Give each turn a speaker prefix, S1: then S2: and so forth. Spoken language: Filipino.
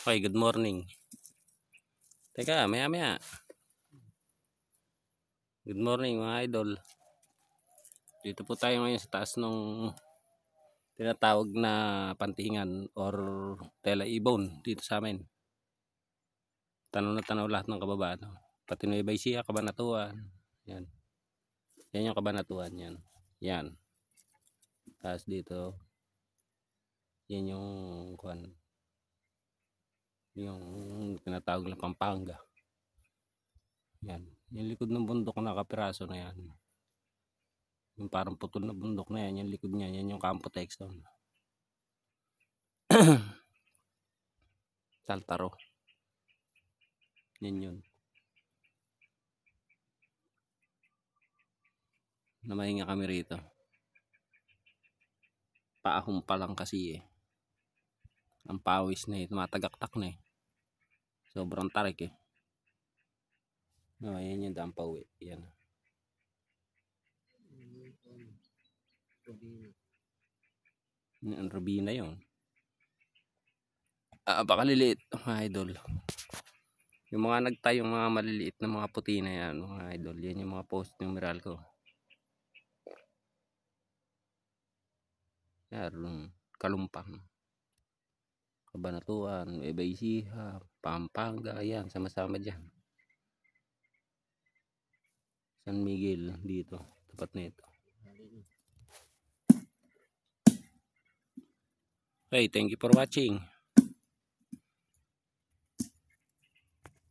S1: Okay, good morning. Teka, maya. Good morning mga idol. Dito po tayo ngayon sa taas ng tinatawag na pantingan or tela ibon dito sa amin. Tanaw na tanaw lahat ng kababaan. Pati Nueva Ecija, Cabanatuan. Yan. Yan yung Cabanatuan yan. Yan. Tapos dito, yan yung kuan. Yung tinatawag na Pampanga. Yan. Yung likod ng bundok na kapiraso na yan. Yung parang putol na bundok na yan, yung likod niya, yan yung Campo Texton. Saltaro. Yan yun. Namahinga kami rito. Paahon pa lang kasi eh. Ang pawis na eh, tumatagaktak na eh. Sobrang tarik eh. No, yan yung daan pauwi. Yan. Ang Robina yun. Baka liliit mga idol. Yung mga nagtayong mga maliliit na mga puti na yan mga idol. Yan yung mga post numeral ko. Yan, Kalumpang, Cabanatuan, Nueva Ecija, Pampanga, yan, sama-sama dyan. San Miguel dito, tapat na ito. Okay, thank you for watching.